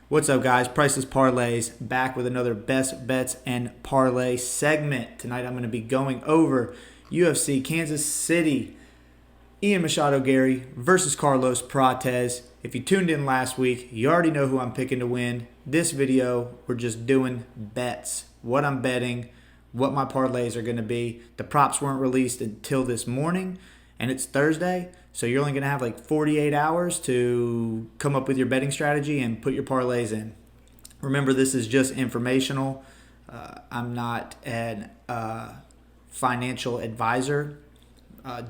What's up, guys? Priceless Parlays back with another best bets and parlay segment. Tonight I'm going to be going over UFC Kansas City, Ian Machado Gary versus Carlos Prates. If you tuned in last week, you already know who I'm picking to win. This video, we're just doing bets. What I'm betting, what my parlays are going to be. The props weren't released until this morning, and it's Thursday, so you're only going to have like 48 hours to come up with your betting strategy and put your parlays in. Remember, this is just informational. I'm not an financial advisor.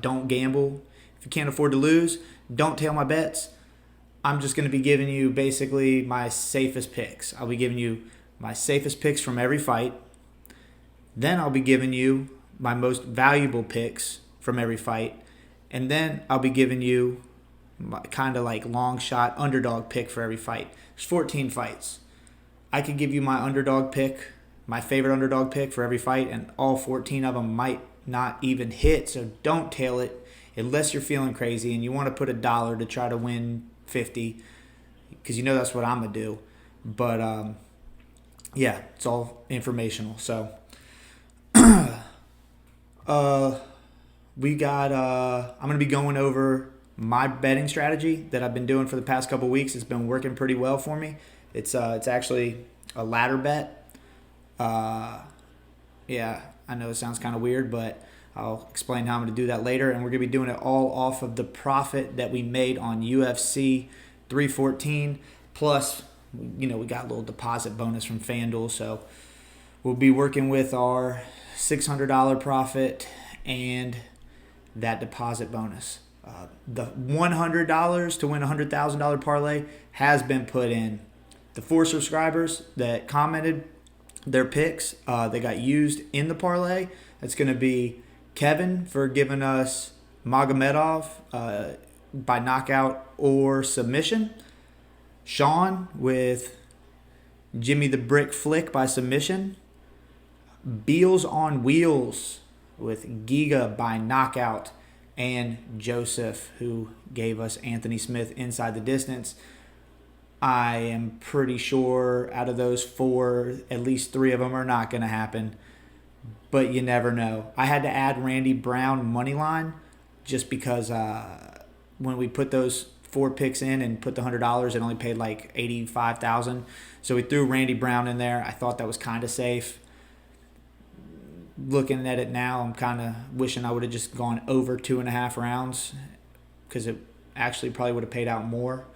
Don't gamble. If you can't afford to lose, don't tail my bets. I'm just going to be giving you basically my safest picks. I'll be giving you my safest picks from every fight. Then I'll be giving you my most valuable picks from every fight. And then I'll be giving you kind of like long shot underdog pick for every fight. There's 14 fights. I could give you my underdog pick, my favorite underdog pick for every fight, and all 14 of them might not even hit. So don't tail it unless you're feeling crazy and you want to put $1 to try to win 50, because you know that's what I'm going to do. But yeah, it's all informational. So we got I'm going to be going over my betting strategy that I've been doing for the past couple weeks. It's been working pretty well for me. It's actually a ladder bet. Yeah, I know it sounds kind of weird, but I'll explain how I'm going to do that later. And we're going to be doing it all off of the profit that we made on UFC 314. Plus, we got a little deposit bonus from FanDuel. So we'll be working with our $600 profit and that deposit bonus. The $100 to win a $100,000 parlay has been put in. The 4 subscribers that commented their picks, they got used in the parlay. That's going to be Kevin for giving us Magomedov by knockout or submission. Sean with Jimmy the Brick Flick by submission. Beals on Wheels with Giga by knockout, and Joseph, who gave us Anthony Smith inside the distance. I am pretty sure out of those 4, at least 3 of them are not going to happen, but you never know. I had to add Randy Brown money line just because when we put those 4 picks in and put the $100, it only paid like $85,000. So we threw Randy Brown in there. I thought that was kind of safe. Looking at it now, I'm kind of wishing I would have just gone over 2.5 rounds, because it actually probably would have paid out more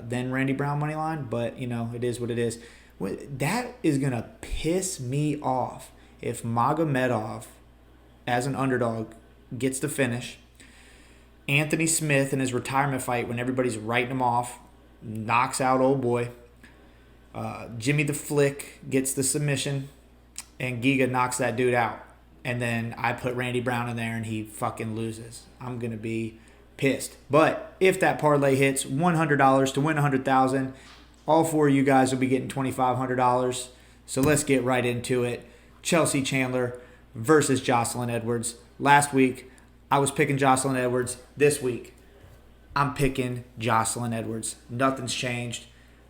than Randy Brown money line. But it is what it is. That is gonna piss me off if Magomedov, as an underdog, gets the finish. Anthony Smith in his retirement fight, when everybody's writing him off, knocks out old boy. Jimmy the Flick gets the submission, and Giga knocks that dude out. And then I put Randy Brown in there and he fucking loses. I'm going to be pissed. But if that parlay hits, $100 to win $100,000, all 4 of you guys will be getting $2,500. So let's get right into it. Chelsea Chandler versus Jocelyn Edwards. Last week, I was picking Jocelyn Edwards. This week, I'm picking Jocelyn Edwards. Nothing's changed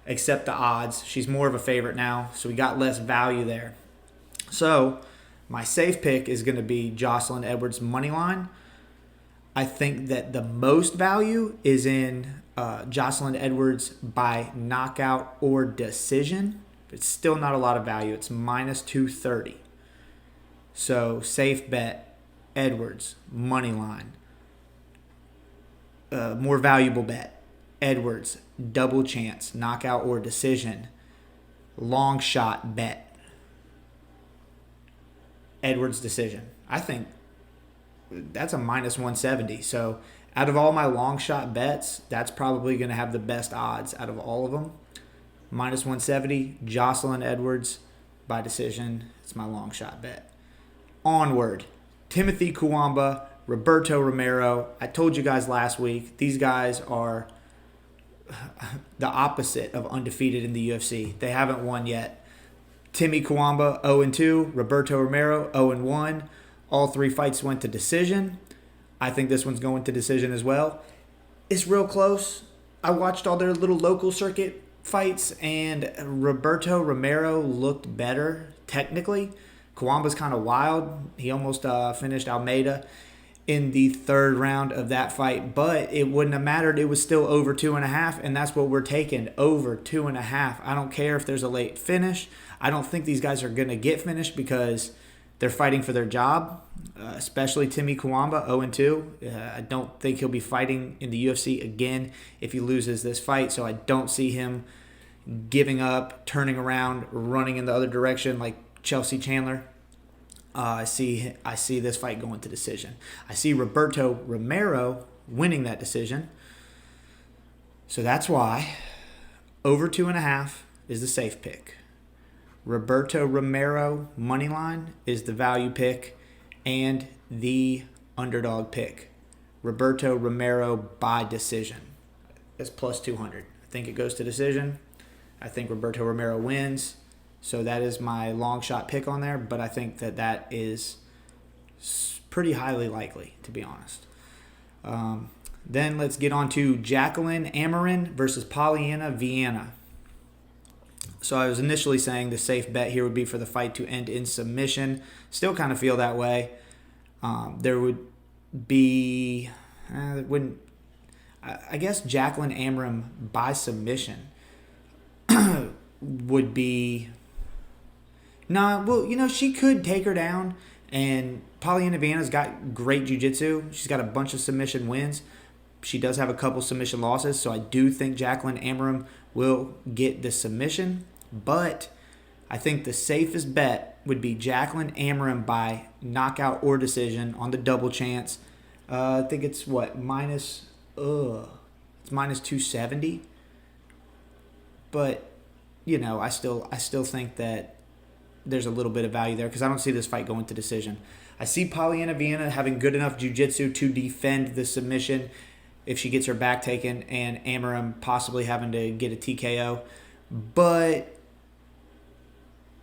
except the odds. She's more of a favorite now, so we got less value there. So my safe pick is going to be Jocelyn Edwards' money line. I think that the most value is in Jocelyn Edwards by knockout or decision. It's still not a lot of value. It's minus 230. So safe bet, Edwards, money line. More valuable bet, Edwards, double chance, knockout or decision. Long shot bet, Edwards decision. I think that's a minus 170. So out of all my long shot bets, that's probably going to have the best odds out of all of them. Minus 170, Jocelyn Edwards by decision. It's my long shot bet. Onward, Timothy Kuwamba, Roberto Romero. I told you guys last week, these guys are the opposite of undefeated in the UFC. They haven't won yet. Timmy Kuwamba 0-2, Roberto Romero 0-1. All 3 fights went to decision. I think this one's going to decision as well. It's real close. I watched all their little local circuit fights, and Roberto Romero looked better technically. Kawamba's kind of wild. He almost finished Almeida in the third round of that fight, but it wouldn't have mattered. It was still over 2.5, and that's what we're taking, over 2.5. I don't care if there's a late finish. I don't think these guys are going to get finished because they're fighting for their job, especially Timmy Kawamba, 0-2. I don't think he'll be fighting in the UFC again if he loses this fight, so I don't see him giving up, turning around, running in the other direction like Chelsea Chandler. I see this fight going to decision. I see Roberto Romero winning that decision. So that's why over 2.5 is the safe pick. Roberto Romero moneyline is the value pick and the underdog pick. Roberto Romero by decision. That's plus 200. I think it goes to decision. I think Roberto Romero wins. So that is my long shot pick on there, but I think that is pretty highly likely, to be honest. Then let's get on to Jacqueline Amarin versus Polyana Viana. So I was initially saying the safe bet here would be for the fight to end in submission. Still kind of feel that way. There would be, I guess Jacqueline Amarin by submission would be. Nah, well, she could take her down, and Polyana Viana's got great jiu-jitsu. She's got a bunch of submission wins. She does have a couple submission losses, so I do think Jacqueline Amarin will get the submission, but I think the safest bet would be Jacqueline Amarin by knockout or decision on the double chance. I think it's minus 270, but I still think that there's a little bit of value there because I don't see this fight going to decision. I see Polyana Viana having good enough jiu-jitsu to defend the submission if she gets her back taken, and Amarin possibly having to get a TKO. But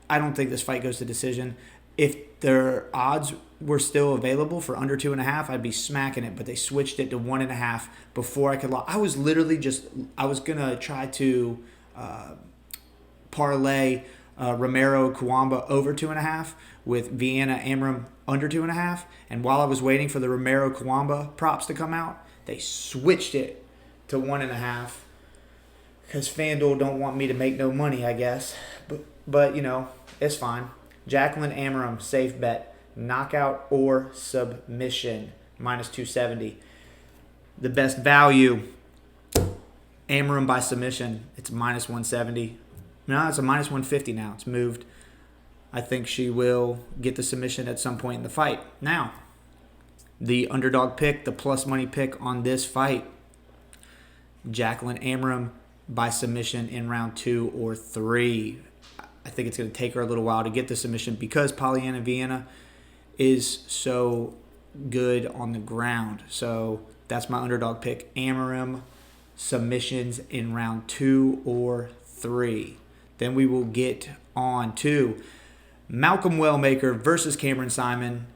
I don't think this fight goes to decision. If their odds were still available for under 2.5, I'd be smacking it, but they switched it to 1.5 before I could lock. I was literally I was going to try to parlay Romero Kawamba over 2.5 with Viana Amarin under 2.5. And while I was waiting for the Romero Kawamba props to come out, they switched it to 1.5 because FanDuel don't want me to make no money, I guess. But it's fine. Jacqueline Amarin, safe bet. Knockout or submission, minus 270. The best value, Amarin by submission, it's minus 170. No, it's a minus 150 now. It's moved. I think she will get the submission at some point in the fight. Now, the underdog pick, the plus money pick on this fight, Jacqueline Amarin by submission in round 2 or 3. I think it's going to take her a little while to get the submission because Polyana Viana is so good on the ground. So that's my underdog pick. Amarin submissions in round 2 or 3. Then we will get on to Malcolm Wellmaker versus Cameron Simon.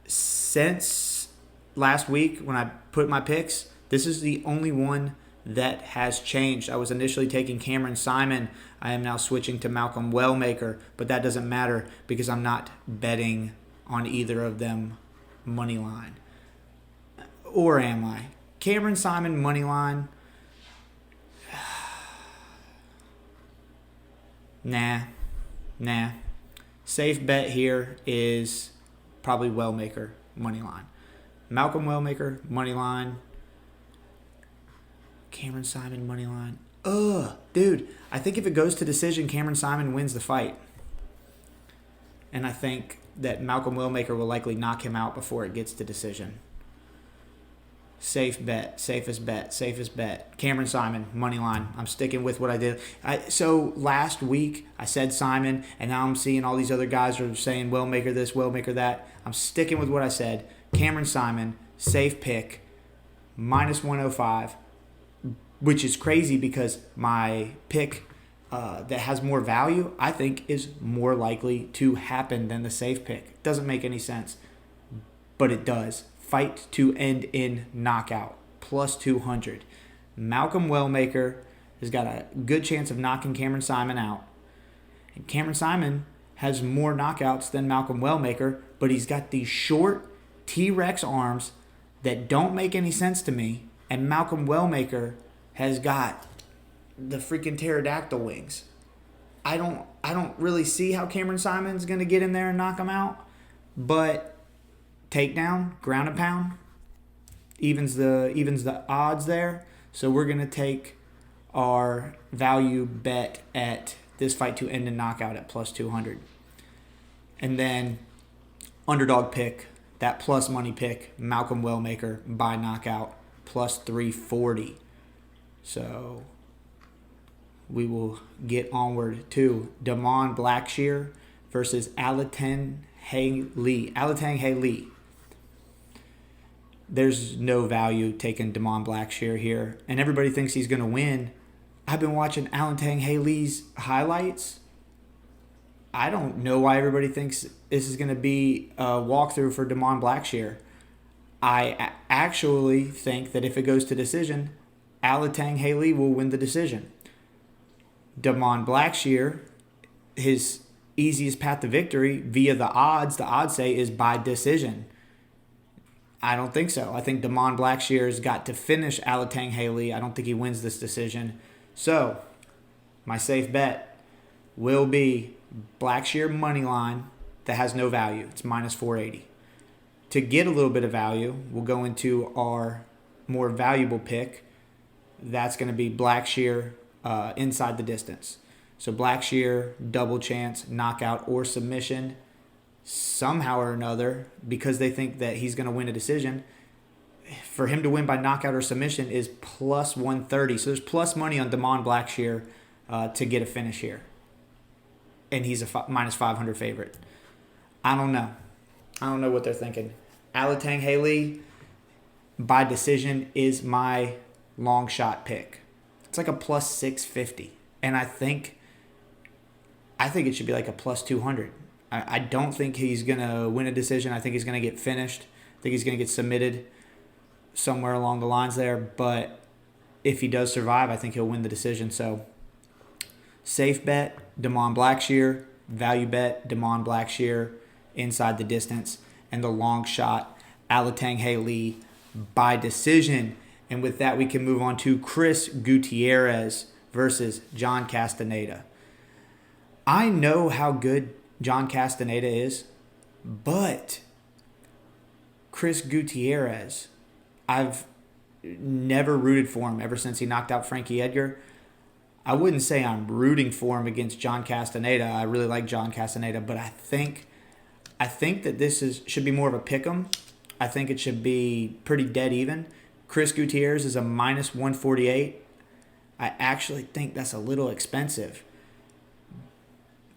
Since last week when I put my picks, this is the only one that has changed. I was initially taking Cameron Simon. I am now switching to Malcolm Wellmaker, but that doesn't matter because I'm not betting on either of them money line. Or am I? Cameron Simon money line. Nah. Safe bet here is probably Wellmaker money line. Malcolm Wellmaker money line. Cameron Simon money line. Dude, I think if it goes to decision, Cameron Simon wins the fight. And I think that Malcolm Wellmaker will likely knock him out before it gets to decision. Safe bet, safest bet. Cameron Simon, money line. I'm sticking with what I did. So last week I said Simon, and now I'm seeing all these other guys are saying Wellmaker this, Wellmaker that. I'm sticking with what I said. Cameron Simon, safe pick, minus 105, which is crazy because my pick that has more value, I think, is more likely to happen than the safe pick. Doesn't make any sense, but it does. Fight to end in knockout, plus 200. Malcolm Wellmaker, has got a good chance of knocking Cameron Simon out. And Cameron Simon has more knockouts than Malcolm Wellmaker, but he's got these short T-Rex arms that don't make any sense to me. And Malcolm Wellmaker has got the freaking pterodactyl wings. I don't really see how Cameron Simon's going to get in there and knock him out. But takedown, ground and pound, evens the odds there. So we're going to take our value bet at this fight to end in knockout at plus 200. And then underdog pick, that plus money pick, Malcolm Wellmaker by knockout, plus 340. So we will get onward to Damon Blackshear versus Alatang Lee. There's no value taking Damon Blackshear here, and everybody thinks he's going to win. I've been watching Alatang Lee's highlights. I don't know why everybody thinks this is going to be a walkthrough for Damon Blackshear. I actually think that if it goes to decision, Alatang Lee will win the decision. Damon Blackshear, his easiest path to victory via the odds say is by decision. I don't think so. I think Damon Blackshear's got to finish Alatang Lee. I don't think he wins this decision. So, my safe bet will be Blackshear money line that has no value. It's minus 480. To get a little bit of value, we'll go into our more valuable pick. That's going to be Blackshear inside the distance. So Blackshear, double chance, knockout, or submission somehow or another, because they think that he's going to win a decision. For him to win by knockout or submission is plus 130. So there's plus money on Damon Blackshear to get a finish here. And he's a minus 500 favorite. I don't know. I don't know what they're thinking. Alatang Lee by decision is my long shot pick. It's like a plus 650. And I think it should be like a plus 200. I don't think he's going to win a decision. I think he's going to get finished. I think he's going to get submitted somewhere along the lines there. But if he does survive, I think he'll win the decision. So safe bet, Damon Blackshear. Value bet, Damon Blackshear inside the distance. And the long shot, Alatang Lee by decision. And with that, we can move on to Chris Gutierrez versus John Castaneda. I know how good John Castaneda is, but Chris Gutierrez, I've never rooted for him ever since he knocked out Frankie Edgar. I wouldn't say I'm rooting for him against John Castaneda. I really like John Castaneda, but I think that this should be more of a pick'em. I think it should be pretty dead even. Chris Gutierrez is a minus 148. I actually think that's a little expensive.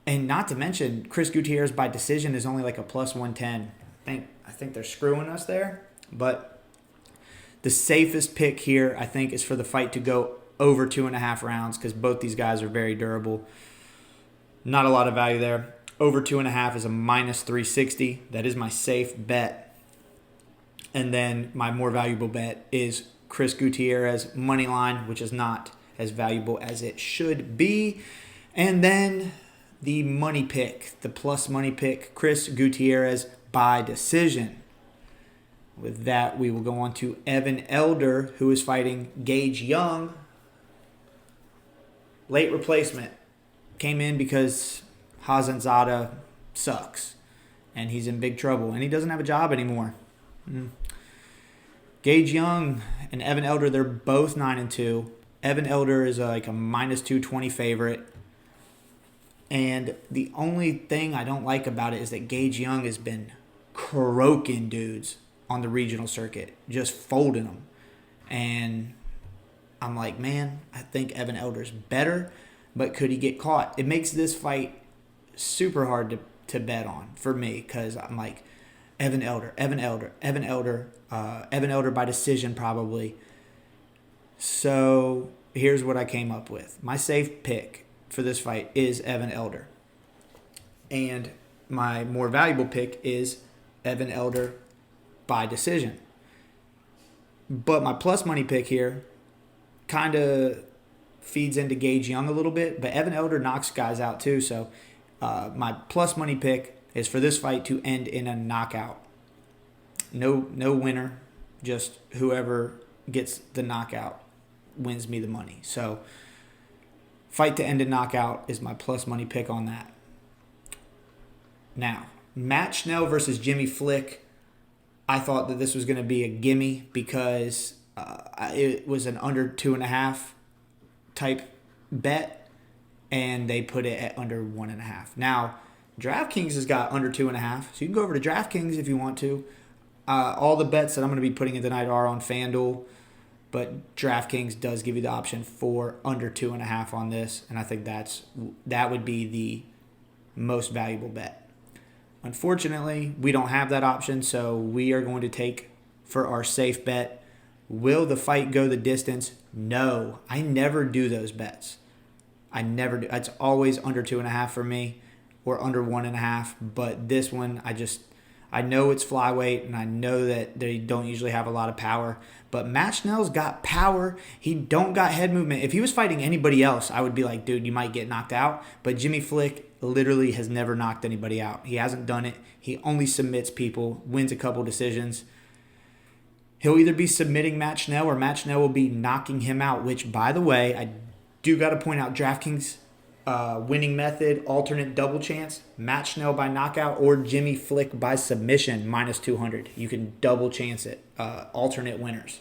And not to mention, Chris Gutierrez by decision is only like a plus 110. I think they're screwing us there. But the safest pick here, I think, is for the fight to go over 2.5 rounds because both these guys are very durable. Not a lot of value there. Over 2.5 is a minus 360. That is my safe bet. And then my more valuable bet is Chris Gutierrez money line, which is not as valuable as it should be. And then the money pick, the plus money pick, Chris Gutierrez by decision. With that, we will go on to Evan Elder, who is fighting Gage Young. Late replacement. Came in because Hazanzada sucks. And he's in big trouble. And he doesn't have a job anymore. Gage Young and Evan Elder, they're both 9-2. Evan Elder is like a minus 220 favorite. And the only thing I don't like about it is that Gage Young has been croaking dudes on the regional circuit, just folding them. And I'm like, man, I think Evan Elder's better, but could he get caught? It makes this fight super hard to bet on for me because I'm like, Evan Elder by decision probably. So here's what I came up with. My safe pick for this fight is Evan Elder. And my more valuable pick is Evan Elder by decision. But my plus money pick here kind of feeds into Gage Young a little bit, but Evan Elder knocks guys out too. So my plus money pick is for this fight to end in a knockout. No winner, just whoever gets the knockout wins me the money. So fight to end in knockout is my plus money pick on that. Now, Matt Schnell versus Jimmy Flick. I thought that this was going to be a gimme because it was an under 2.5 type bet, and they put it at under 1.5. Now, DraftKings has got under 2.5, so you can go over to DraftKings if you want to. All the bets that I'm going to be putting in tonight are on FanDuel, but DraftKings does give you the option for under 2.5 on this, and I think that would be the most valuable bet. Unfortunately, we don't have that option, so we are going to take for our safe bet. Will the fight go the distance? No. I never do those bets. I never do. It's always under 2.5 for me or under 1.5. But this one, I know it's flyweight, and I know that they don't usually have a lot of power. But Matt Schnell's got power. He don't got head movement. If he was fighting anybody else, I would be like, dude, you might get knocked out. But Jimmy Flick literally has never knocked anybody out. He hasn't done it. He only submits people, wins a couple decisions. He'll either be submitting Matt Schnell or Matt Schnell will be knocking him out, which, by the way, I do got to point out DraftKings winning method, alternate double chance, Matt Schnell by knockout or Jimmy Flick by submission, minus 200. You can double chance it, alternate winners.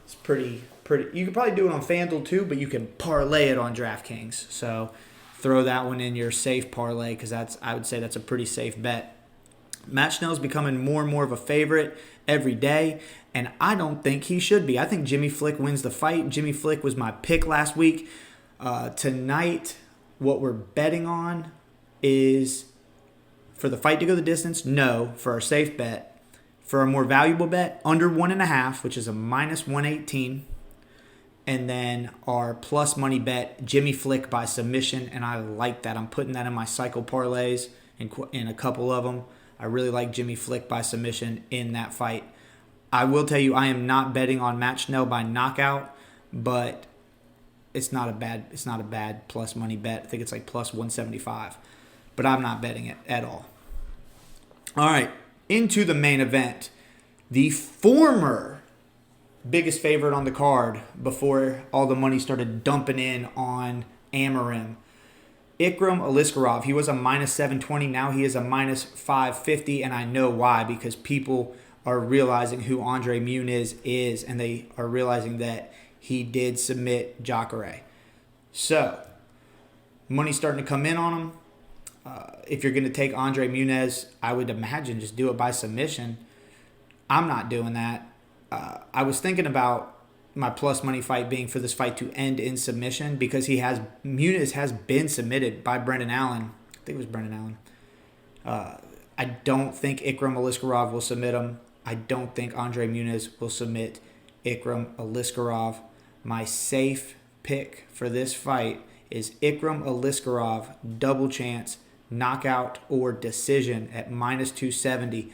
It's pretty. You can probably do it on FanDuel too, but you can parlay it on DraftKings. So throw that one in your safe parlay because I would say that's a pretty safe bet. Matt Schnell's becoming more and more of a favorite every day, and I don't think he should be. I think Jimmy Flick wins the fight. Jimmy Flick was my pick last week. Tonight, what we're betting on is for the fight to go the distance, no, for our safe bet. For a more valuable bet, under 1.5, which is a minus 118. And then our plus money bet, Jimmy Flick by submission, and I like that. I'm putting that in my cycle parlays in a couple of them. I really like Jimmy Flick by submission in that fight. I will tell you, I am not betting on Matt Schnell by knockout, but it's not a bad plus money bet. I think it's like plus 175, but I'm not betting it at all. All right, into the main event. The former biggest favorite on the card before all the money started dumping in on Amarim, Ikram Aliskerov. He was a minus 720. Now he is a minus 550, and I know why, because people are realizing who Andre Muniz is, and they are realizing that he did submit Jacare. So, money's starting to come in on him. If you're going to take Andre Muniz, I would imagine just do it by submission. I'm not doing that. I was thinking about my plus money fight being for this fight to end in submission because Muniz has been submitted by Brendan Allen. I think it was Brendan Allen. I don't think Ikram Aliskerov will submit him. I don't think Andre Muniz will submit Ikram Aliskerov. My safe pick for this fight is Ikram Aliskerov, double chance, knockout or decision at minus 270.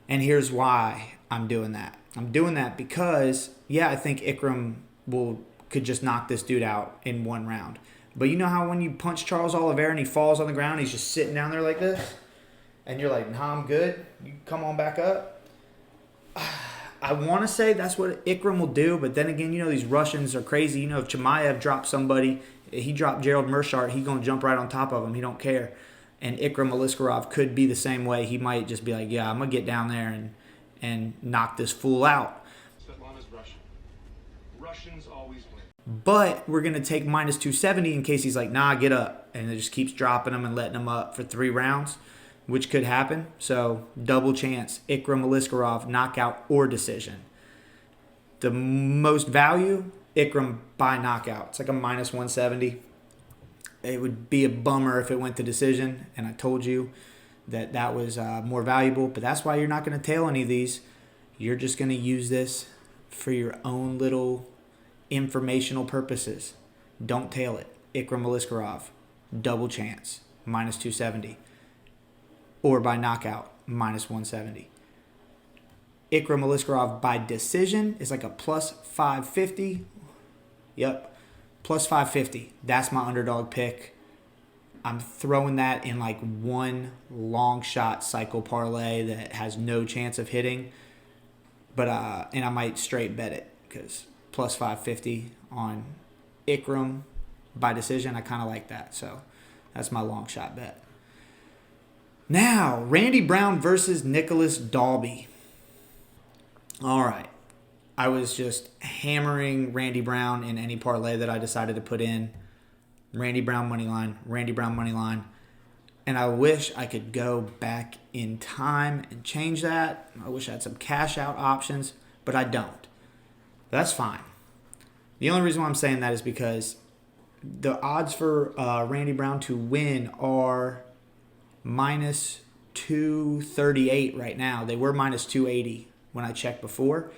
And here's why I'm doing that. I'm doing that because, I think Ikram could just knock this dude out in one round. But you know how when you punch Charles Oliveira and he falls on the ground, he's just sitting down there like this? And you're like, nah, I'm good. You come on back up. I want to say that's what Ikram will do, but then again, these Russians are crazy. If Chimaev dropped somebody, he dropped Gerald Meerschaert, he's going to jump right on top of him. He don't care. And Ikram Aliskerov could be the same way. He might just be like, I'm going to get down there and knock this fool out. Svetlana's Russian. Russians always win. But we're going to take minus 270 in case he's like, nah, get up. And it just keeps dropping him and letting him up for 3 rounds, which could happen. So double chance, Ikram Aliskerov, knockout or decision. The most value, Ikram by knockout. It's like a minus 170. It would be a bummer if it went to decision, and I told you that was more valuable. But that's why you're not going to tail any of these. You're just going to use this for your own little informational purposes. Don't tail it. Ikram Aliskerov, double chance, minus 270. Or by knockout, minus 170. Ikram Aliskerov by decision is like a plus 550. Yep. plus 550. That's my underdog pick. I'm throwing that in like one long shot cycle parlay that has no chance of hitting. But and I might straight bet it because plus 550 on Ikram by decision, I kind of like that. So that's my long shot bet. Now, Randy Brown versus Nicholas Dalby. All right. I was just hammering Randy Brown in any parlay that I decided to put in. Randy Brown money line, Randy Brown money line. And I wish I could go back in time and change that. I wish I had some cash out options, but I don't. That's fine. The only reason why I'm saying that is because the odds for Randy Brown to win are minus 238 right now. They were minus 280 when I checked before.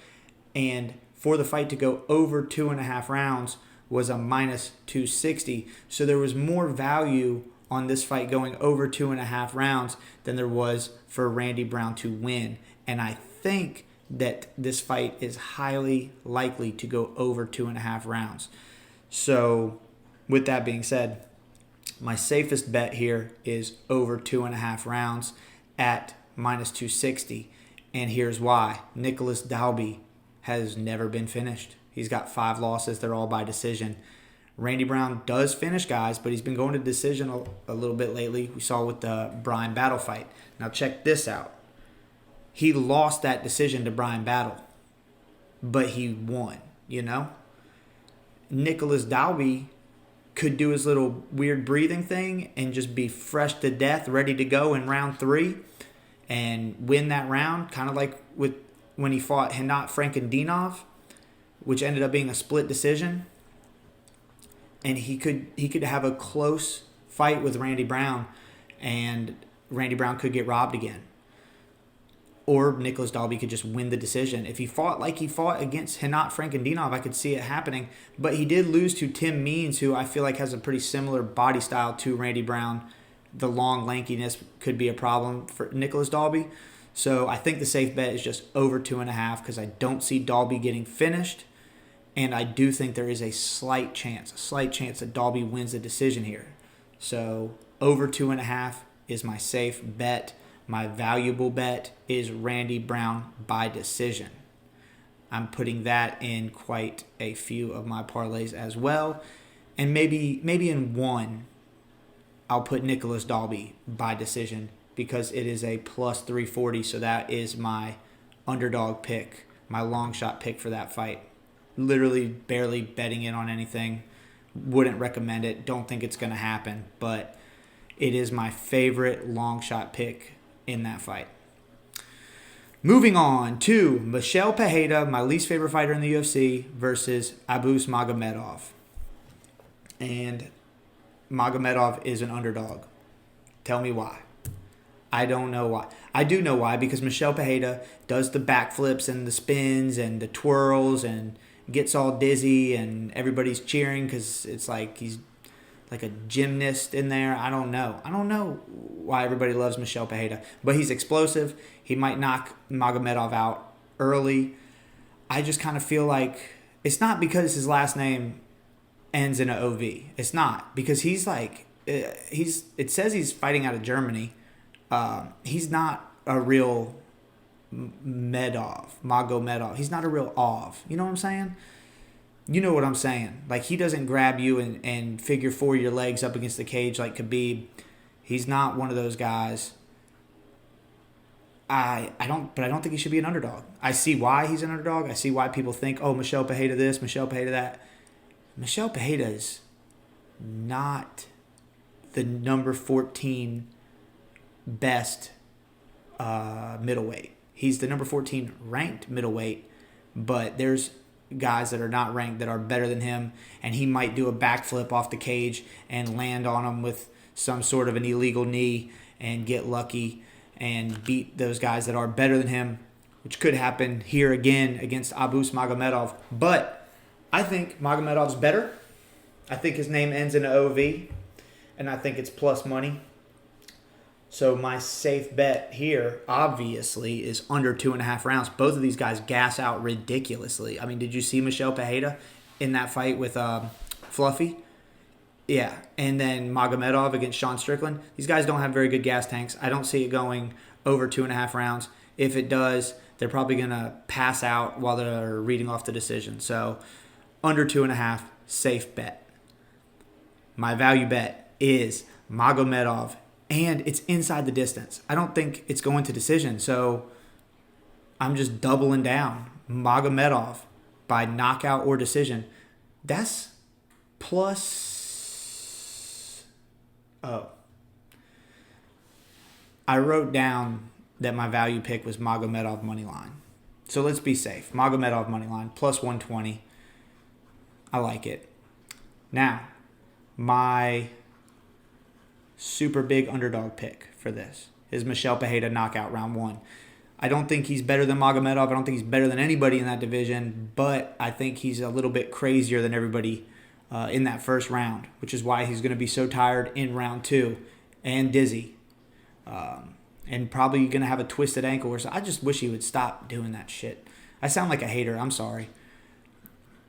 And for the fight to go over 2.5 rounds was a minus 260. So there was more value on this fight going over 2.5 rounds than there was for Randy Brown to win. And I think that this fight is highly likely to go over 2.5 rounds. So with that being said, my safest bet here is over 2.5 rounds at minus 260. And here's why. Nicholas Dalby has never been finished. He's got 5 losses. They're all by decision. Randy Brown does finish guys, but he's been going to decision a little bit lately. We saw with the Brian Battle fight. Now check this out. He lost that decision to Brian Battle, but he won, you know? Nicholas Dalby could do his little weird breathing thing and just be fresh to death, ready to go in round 3 and win that round, kind of like with when he fought Henat Frankendinov, which ended up being a split decision. And he could have a close fight with Randy Brown, and Randy Brown could get robbed again. Or Nicholas Dalby could just win the decision. If he fought like he fought against Henat Frankendinov, I could see it happening. But he did lose to Tim Means, who I feel like has a pretty similar body style to Randy Brown. The long lankiness could be a problem for Nicholas Dalby. So I think the safe bet is just over 2.5 because I don't see Dalby getting finished. And I do think there is a slight chance that Dalby wins the decision here. So over 2.5 is my safe bet. My valuable bet is Randy Brown by decision. I'm putting that in quite a few of my parlays as well. And maybe in one, I'll put Nicholas Dalby by decision because it is a plus 340. So that is my underdog pick, my long shot pick for that fight. Literally barely betting in on anything. Wouldn't recommend it. Don't think it's going to happen. But it is my favorite long shot pick in that fight. Moving on to Michel Pereira, my least favorite fighter in the UFC, versus Abus Magomedov. And Magomedov is an underdog. Tell me why. I don't know why. I do know why, because Michel Pereira does the backflips and the spins and the twirls and gets all dizzy and everybody's cheering because it's like he's like a gymnast in there. I don't know. I don't know why everybody loves Michel Pereira, but he's explosive. He might knock Magomedov out early. I just kind of feel like it's not because his last name ends in an OV. It's not because he's like it says he's fighting out of Germany. He's not a real Magomedov. He's not a real Ov. You know what I'm saying? You know what I'm saying. Like, he doesn't grab you and figure 4 your legs up against the cage like Khabib. He's not one of those guys. I don't think he should be an underdog. I see why he's an underdog. I see why people think, oh, Michel Pereira this, Michel Pereira that. Michel Pereira is not the number 14 best middleweight. He's the number 14 ranked middleweight, but there's guys that are not ranked that are better than him, and he might do a backflip off the cage and land on him with some sort of an illegal knee and get lucky and beat those guys that are better than him, which could happen here again against Abus Magomedov. But I think Magomedov's better. I think his name ends in an OV, and I think it's plus money. So my safe bet here, obviously, is under 2.5 rounds. Both of these guys gas out ridiculously. I mean, did you see Michel Pereira in that fight with fluffy. Yeah, and then Magomedov against Sean Strickland. These guys don't have very good gas tanks. I don't see it going over 2.5 rounds. If it does, they're probably going to pass out while they're reading off the decision. So under 2.5, safe bet. My value bet is Magomedov, and it's inside the distance. I don't think it's going to decision, so I'm just doubling down. Magomedov by knockout or decision. That's plus... Oh. I wrote down that my value pick was Magomedov moneyline. So let's be safe. Magomedov moneyline, plus 120. I like it. Now, my super big underdog pick for this is Michel Pereira knockout round 1. I don't think he's better than Magomedov. I don't think he's better than anybody in that division, but I think he's a little bit crazier than everybody in that first round, which is why he's going to be so tired in round 2 and dizzy. And probably going to have a twisted ankle or so. I just wish he would stop doing that shit. I sound like a hater. I'm sorry.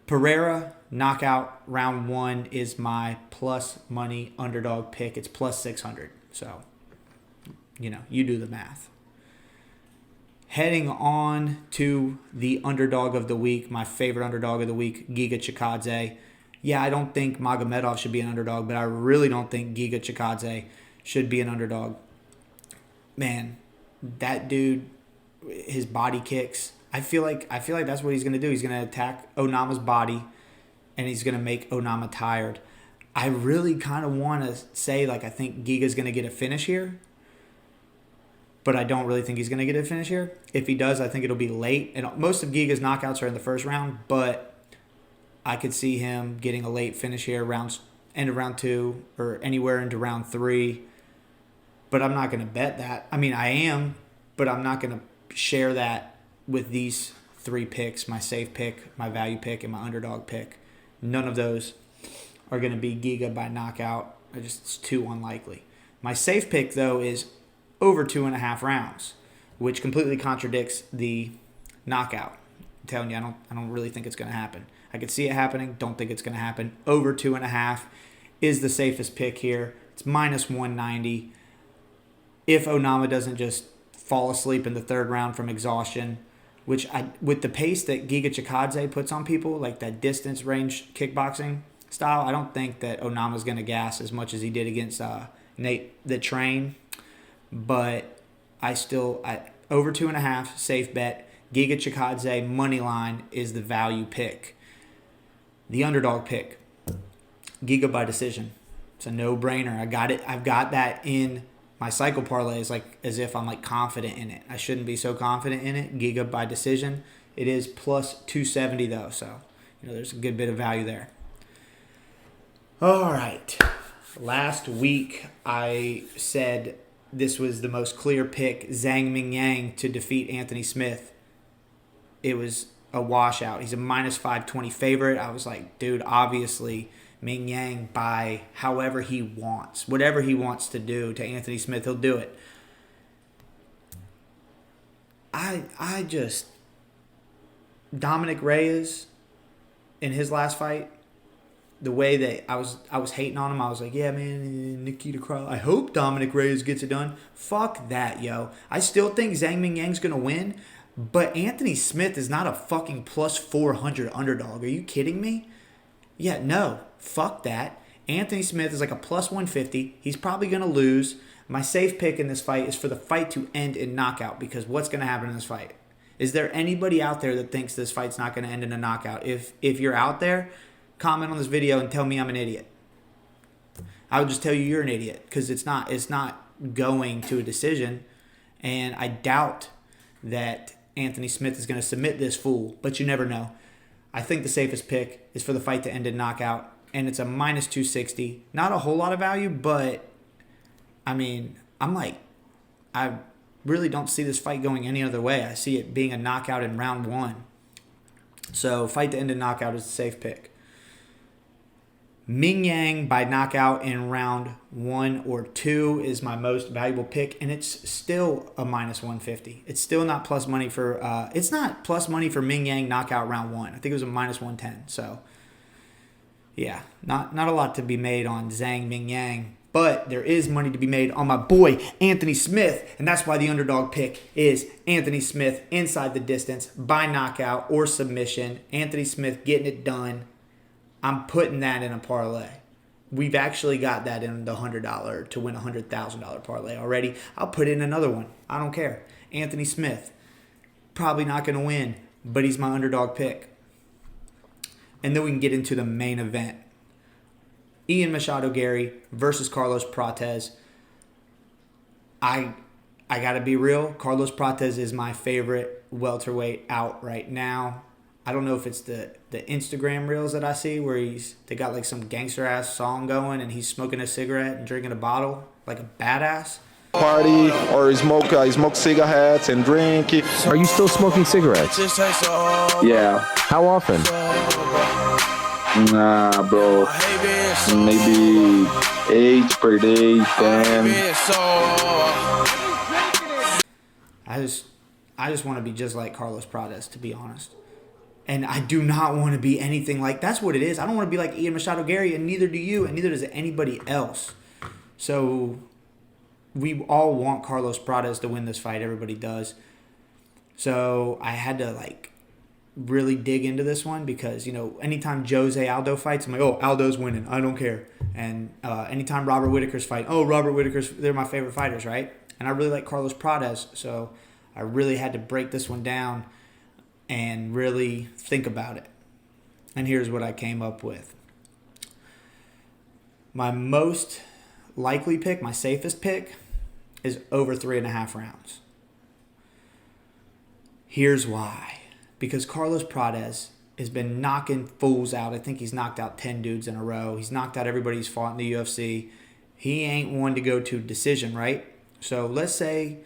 Pereira knockout round 1 is my plus money underdog pick. It's plus 600. So, you do the math. Heading on to the underdog of the week, my favorite underdog of the week, Giga Chikadze. Yeah, I don't think Magomedov should be an underdog, but I really don't think Giga Chikadze should be an underdog. Man, that dude, his body kicks. I feel like that's what he's going to do. He's going to attack Onama's body, and he's going to make Onama tired. I really kind of want to say, I think Giga's going to get a finish here, but I don't really think he's going to get a finish here. If he does, I think it'll be late. And most of Giga's knockouts are in the first round, but I could see him getting a late finish here, end of round 2 or anywhere into round 3. But I'm not going to bet that. I mean, I am, but I'm not going to share that with these 3 picks, my safe pick, my value pick, and my underdog pick. None of those are going to be Giga by knockout. It's too unlikely. My safe pick, though, is over 2.5 rounds, which completely contradicts the knockout. I'm telling you, I don't really think it's going to happen. I could see it happening. Don't think it's going to happen. Over 2.5 is the safest pick here. It's minus 190. If Onama doesn't just fall asleep in the 3rd round from exhaustion, which with the pace that Giga Chikadze puts on people, like that distance range kickboxing style, I don't think that Onama's going to gas as much as he did against Nate the Train. But over 2.5, safe bet. Giga Chikadze money line is the value pick. The underdog pick, Giga by decision. It's a no-brainer. I got it. I've got that in my cycle parlays, as if I'm confident in it. I shouldn't be so confident in it. Giga by decision. It is plus 270 though, so there's a good bit of value there. All right. Last week I said this was the most clear pick, Zhang Mingyang to defeat Anthony Smith. It was a washout. He's a minus 520 favorite. I was like, dude, obviously Ming Yang by however he wants. Whatever he wants to do to Anthony Smith, he'll do it. I just... Dominic Reyes, in his last fight, the way that I was hating on him, I was like, yeah, man, Nikita Krylov. I hope Dominic Reyes gets it done. Fuck that, yo. I still think Zhang Mingyang's going to win, but Anthony Smith is not a fucking plus 400 underdog. Are you kidding me? Yeah, no. Fuck that. Anthony Smith is like a plus 150. He's probably going to lose. My safe pick in this fight is for the fight to end in knockout, because what's going to happen in this fight? Is there anybody out there that thinks this fight's not going to end in a knockout? If you're out there, comment on this video and tell me I'm an idiot. I would just tell you you're an idiot, because it's not going to a decision, and I doubt that Anthony Smith is going to submit this fool, but you never know. I think the safest pick is for the fight to end in knockout, and it's a minus 260. Not a whole lot of value, but I mean, I really don't see this fight going any other way. I see it being a knockout in round 1. So fight to end in knockout is the safe pick. Ming Yang by knockout in round 1 or 2 is my most valuable pick, and it's still a minus 150. It's still not plus money for it's not plus money for Ming Yang knockout round 1. I think it was a minus 110. So Yeah, not a lot to be made on Zhang Ming Yang, but there is money to be made on my boy Anthony Smith, and that's why the underdog pick is Anthony Smith inside the distance by knockout or submission. Anthony Smith getting it done. I'm putting that in a parlay. We've actually got that in the $100 to win a $100,000 parlay already. I'll put in another one. I don't care. Anthony Smith, probably not going to win, but he's my underdog pick. And then we can get into the main event. Ian Machado Gary versus Carlos Prates. I got to be real. Carlos Prates is my favorite welterweight out right now. I don't know if it's the Instagram reels that I see where they got like some gangster ass song going and he's smoking a cigarette and drinking a bottle like a badass. Party or smoke cigarettes and drink. Are you still smoking cigarettes? Yeah. How often? Nah, bro. Maybe 8 per day, 10. I just want to be just like Carlos Prates, to be honest. And I do not want to be anything like, that's what it is. I don't want to be like Ian Machado Gary, and neither do you, and neither does anybody else. So we all want Carlos Prates to win this fight. Everybody does. So I had to really dig into this one because, anytime Jose Aldo fights, I'm like, oh, Aldo's winning. I don't care. And anytime Robert Whittaker's fight, oh, Robert Whittaker's, they're my favorite fighters, right? And I really like Carlos Prates. So I really had to break this one down and really think about it. And here's what I came up with. My most likely pick, my safest pick, is over 3.5 rounds. Here's why. Because Carlos Prates has been knocking fools out. I think he's knocked out 10 dudes in a row. He's knocked out everybody he's fought in the UFC. He ain't one to go to decision, right? So let's say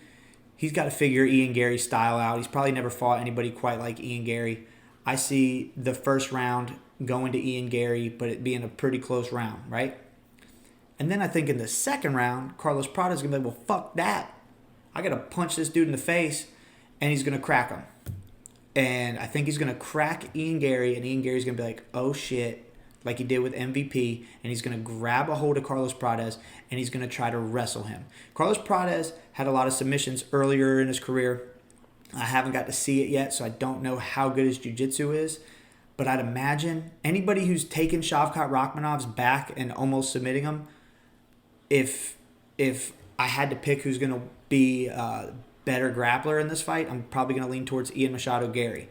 he's got to figure Ian Gary's style out. He's probably never fought anybody quite like Ian Gary. I see the first round going to Ian Gary, but it being a pretty close round, right? And then I think in the second round, Carlos Prates is going to be like, well, fuck that. I got to punch this dude in the face, and he's going to crack him. And I think he's going to crack Ian Gary, and Ian Gary's going to be like, oh, shit, like he did with MVP, and he's going to grab a hold of Carlos Prates, and he's going to try to wrestle him. Carlos Prates had a lot of submissions earlier in his career. I haven't got to see it yet, so I don't know how good his jiu-jitsu is. But I'd imagine anybody who's taken Shavkat Rakhmonov's back and almost submitting him, if I had to pick who's going to be a better grappler in this fight, I'm probably going to lean towards Ian Machado Gary.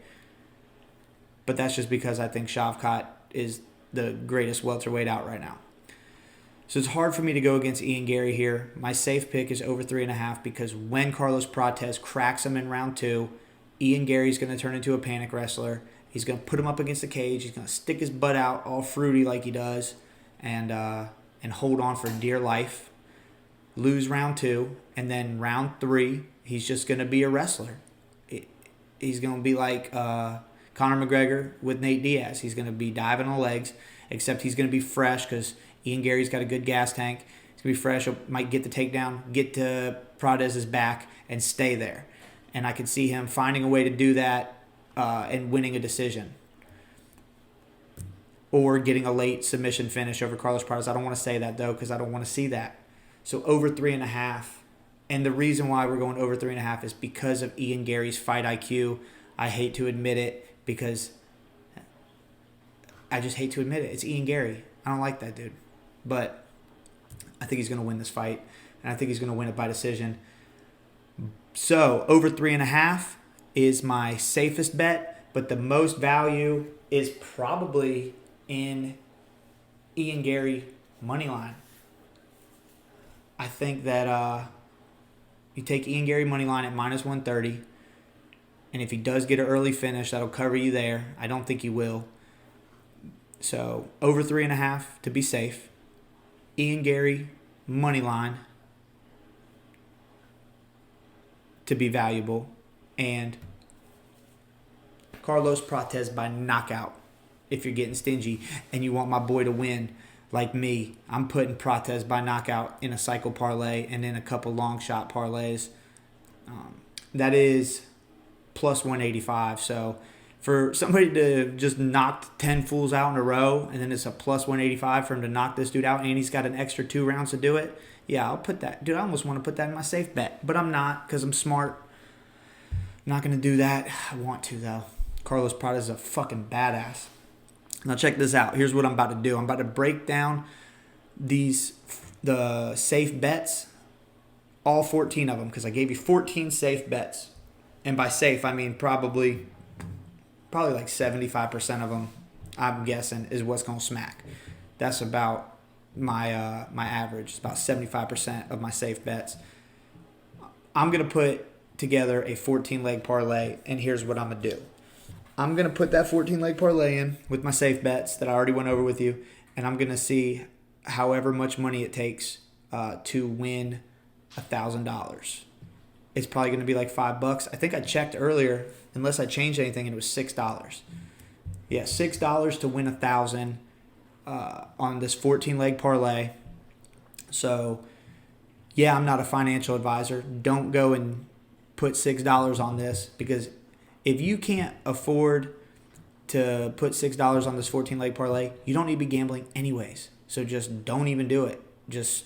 But that's just because I think Shavkat is the greatest welterweight out right now. So it's hard for me to go against Ian Gary here. My safe pick is over 3.5 because when Carlos Prates cracks him in round 2, Ian Gary's going to turn into a panic wrestler. He's going to put him up against the cage. He's going to stick his butt out all fruity like he does and hold on for dear life. Lose round 2. And then round 3, he's just going to be a wrestler. He's going to be like Conor McGregor with Nate Diaz. He's going to be diving on legs, except he's going to be fresh because Ian Gary's got a good gas tank. He's going to be fresh. He might get the takedown, get to Prates' back, and stay there. And I could see him finding a way to do that and winning a decision. Or getting a late submission finish over Carlos Prates. I don't want to say that, though, because I don't want to see that. So over 3.5. And the reason why we're going over 3.5 is because of Ian Gary's fight IQ. I hate to admit it because I just hate to admit it. It's Ian Gary. I don't like that dude. But I think he's going to win this fight. And I think he's going to win it by decision. So over 3.5 is my safest bet. But the most value is probably in Ian Gary moneyline. I think that you take Ian Gary moneyline at minus 130. And if he does get an early finish, that'll cover you there. I don't think he will. So over 3.5 to be safe. Ian Gary money line to be valuable, and Carlos Prates by knockout if you're getting stingy and you want my boy to win like me. I'm putting Prates by knockout in a cycle parlay and in a couple long shot parlays. That is plus 185. So For somebody to just knock 10 fools out in a row, and then it's a plus 185 for him to knock this dude out, and he's got an extra 2 rounds to do it, yeah, I'll put that. Dude, I almost want to put that in my safe bet, but I'm not because I'm smart. I'm not going to do that. I want to, though. Carlos Prada is a fucking badass. Now check this out. Here's what I'm about to do. I'm about to break down the safe bets, all 14 of them, because I gave you 14 safe bets. And by safe, I mean probably like 75% of them, I'm guessing, is what's going to smack. That's about my my average. It's about 75% of my safe bets. I'm going to put together a 14-leg parlay, and here's what I'm going to do. I'm going to put that 14-leg parlay in with my safe bets that I already went over with you, and I'm going to see however much money it takes to win $1,000. It's probably going to be like $5. I think I checked earlier, unless I changed anything, and it was $6. Yeah, $6 to win 1,000 on this 14-leg parlay. So, yeah, I'm not a financial advisor. Don't go and put $6 on this, because if you can't afford to put $6 on this 14-leg parlay, you don't need to be gambling anyways. So just don't even do it. Just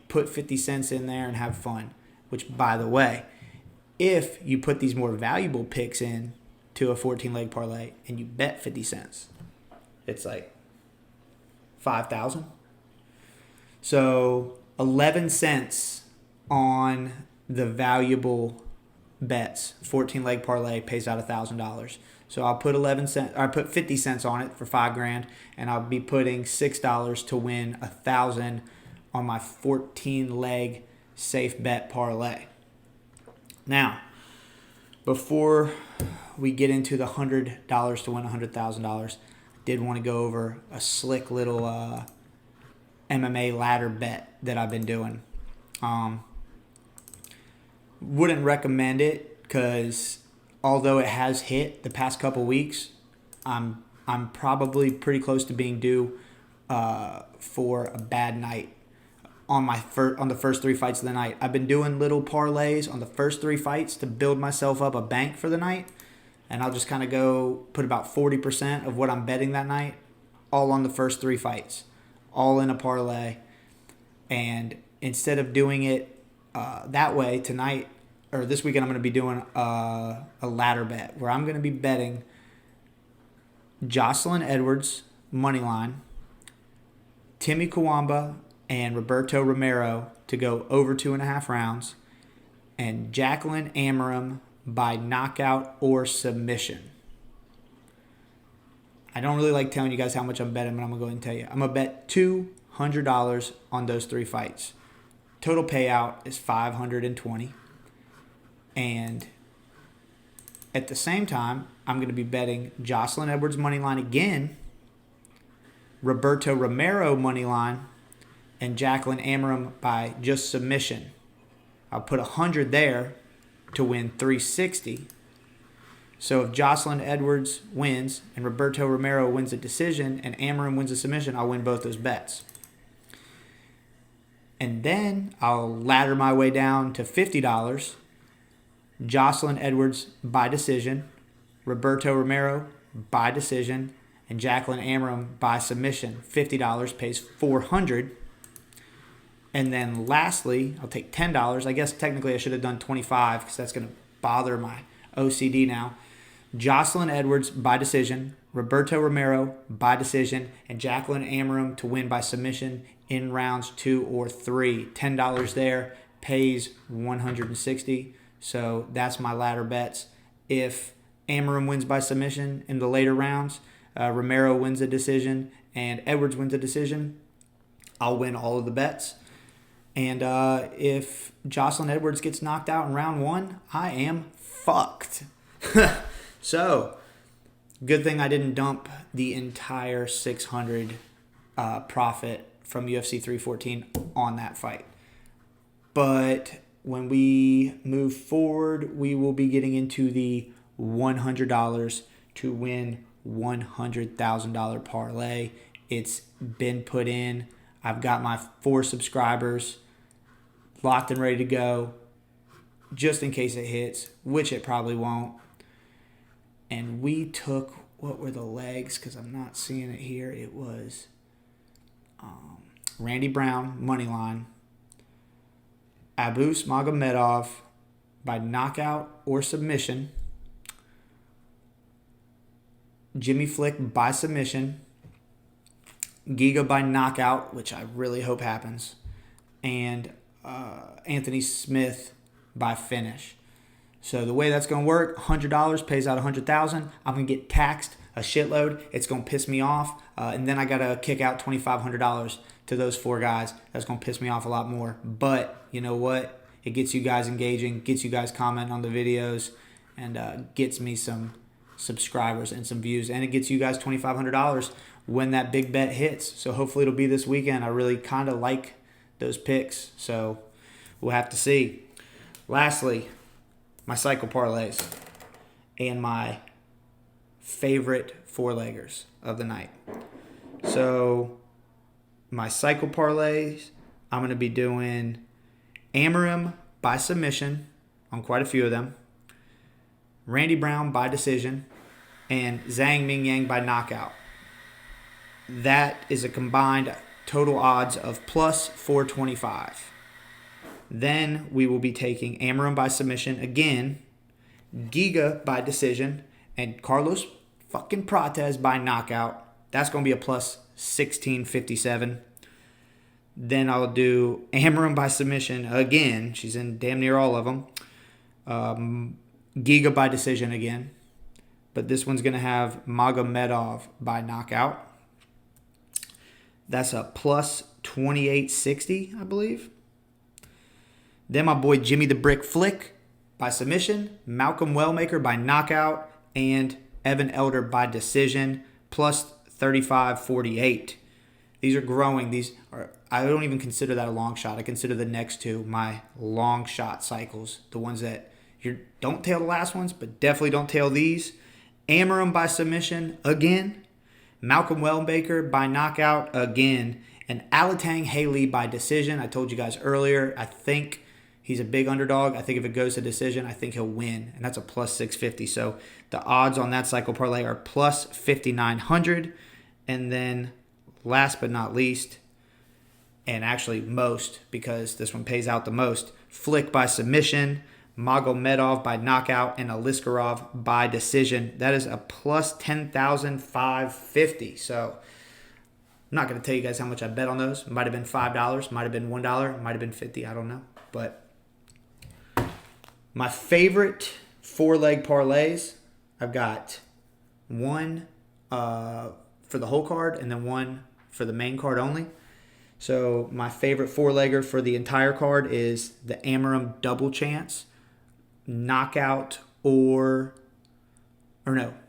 put 50 cents in there and have fun. Which, by the way, if you put these more valuable picks in to a 14-leg parlay and you bet 50 cents, it's like 5,000. So 11 cents on the valuable bets. 14-leg parlay pays out $1,000. So I'll put 11 cents. I put 50 cents on it for $5,000, and I'll be putting $6 to win 1,000 on my 14-leg safe bet parlay. Now, before we get into the $100 to win $100,000, I did want to go over a slick little MMA ladder bet that I've been doing. Wouldn't recommend it because although it has hit the past couple weeks, I'm probably pretty close to being due for a bad night on the first 3 fights of the night. I've been doing little parlays on the first 3 fights to build myself up a bank for the night, and I'll just kind of go put about 40% of what I'm betting that night all on the first 3 fights, all in a parlay. And instead of doing it that way tonight or this weekend, I'm going to be doing a ladder bet where I'm going to be betting Jocelyn Edwards money line, Timmy Kawamba and Roberto Romero to go over 2.5 rounds, and Jacqueline Amarim by knockout or submission. I don't really like telling you guys how much I'm betting, but I'm going to go ahead and tell you. I'm going to bet $200 on those 3 fights. Total payout is $520. And at the same time, I'm going to be betting Jocelyn Edwards money line again, Roberto Romero money line, and Jacqueline Amarim by just submission. I'll put 100 there to win 360. So if Jocelyn Edwards wins and Roberto Romero wins a decision and Amarim wins a submission, I'll win both those bets. And then I'll ladder my way down to $50. Jocelyn Edwards by decision, Roberto Romero by decision, and Jacqueline Amarim by submission. $50 pays $400. And then lastly, I'll take $10. I guess technically I should have done $25 because that's going to bother my OCD now. Jocelyn Edwards by decision, Roberto Romero by decision, and Jacqueline Amarim to win by submission in rounds 2 or 3. $10 there pays $160. So that's my ladder bets. If Amarim wins by submission in the later rounds, Romero wins a decision, and Edwards wins a decision, I'll win all of the bets. And if Jocelyn Edwards gets knocked out in round 1, I am fucked. So, good thing I didn't dump the entire $600 profit from UFC 314 on that fight. But when we move forward, we will be getting into the $100 to win $100,000 parlay. It's been put in. I've got my 4 subscribers locked and ready to go just in case it hits, which it probably won't. And we took, what were the legs? Because I'm not seeing it here. It was Randy Brown, money line. Abus Magomedov by knockout or submission. Jimmy Flick by submission. Giga by knockout, which I really hope happens. And Anthony Smith by finish. So the way that's going to work, $100 pays out $100,000. I'm going to get taxed a shitload. It's going to piss me off. And then I got to kick out $2,500 to those 4 guys. That's going to piss me off a lot more. But you know what? It gets you guys engaging, gets you guys commenting on the videos, and gets me some subscribers and some views. And it gets you guys $2,500 when that big bet hits. So hopefully it'll be this weekend. I really kind of like those picks. So we'll have to see. Lastly, my cycle parlays and my favorite 4-leggers of the night. So my cycle parlays, I'm going to be doing Amarim by submission on quite a few of them, Randy Brown by decision, and Zhang Mingyang by knockout. That is a combined total odds of plus 425. Then we will be taking Amarim by submission again, Giga by decision, and Carlos fucking Prates by knockout. That's going to be a plus 1657. Then I'll do Amarim by submission again. She's in damn near all of them. Giga by decision again. But this one's going to have Magomedov by knockout. That's a plus 2860, I believe. Then my boy Jimmy the Brick Flick by submission, Malcolm Wellmaker by knockout, and Evan Elder by decision, plus 3548. These are growing. These are, I don't even consider that a long shot. I consider the next two my long shot cycles, the ones that you don't tail the last ones, but definitely don't tail these. Amarim by submission again, Malcolm Wellmaker by knockout again, and Alatang Haley by decision. I told you guys earlier, I think he's a big underdog. I think if it goes to decision, I think he'll win, and that's a plus 650. So the odds on that cycle parlay are plus 5,900. And then last but not least, and actually most, because this one pays out the most, Flick by submission, Magomedov by knockout, and Aliskerov by decision. That is a plus 10,550. So I'm not going to tell you guys how much I bet on those. It might have been $5, might have been $1, might have been $50. I don't know. But my favorite 4-leg parlays, I've got one for the whole card and then one for the main card only. So my favorite 4-legger for the entire card is the Amarim double chance, knockout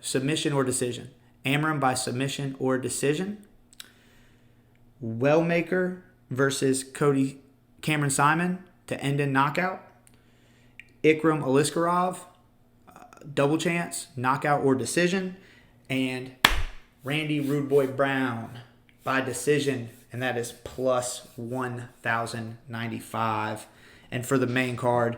submission or decision. Amarim by submission or decision. Wellmaker versus Cameron Simon to end in knockout. Ikram Aliskerov, double chance, knockout or decision. And Randy Rude Boy Brown by decision, and that is plus 1,095. And for the main card,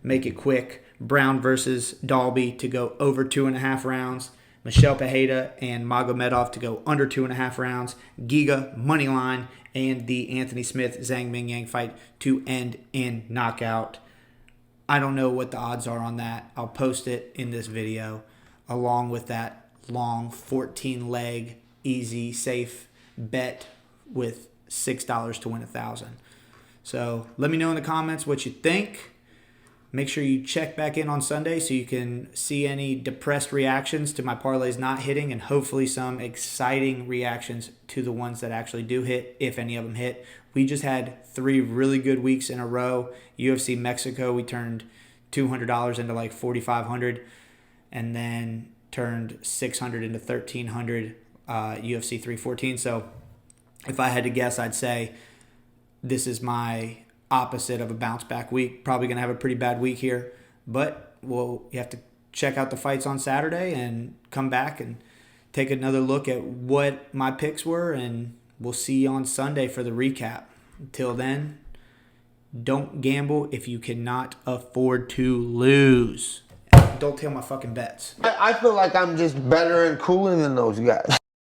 make it quick, Brown versus Dalby to go over 2.5 rounds. Michelle Pajeda and Magomedov to go under 2.5 rounds. Giga, money line, and the Anthony Smith Zhang Mingyang fight to end in knockout. I don't know what the odds are on that. I'll post it in this video along with that long 14-leg easy safe bet with $6 to win 1,000. So let me know in the comments what you think. Make sure you check back in on Sunday so you can see any depressed reactions to my parlays not hitting, and hopefully some exciting reactions to the ones that actually do hit, if any of them hit. We just had 3 really good weeks in a row. UFC Mexico, we turned $200 into like $4,500, and then turned $600 into $1,300 UFC 314. So if I had to guess, I'd say this is my opposite of a bounce back week. Probably going to have a pretty bad week here, but you have to check out the fights on Saturday and come back and take another look at what my picks were, and we'll see you on Sunday for the recap. Until then, don't gamble if you cannot afford to lose. don't tail my fucking bets. I feel like I'm just better and cooler than those guys.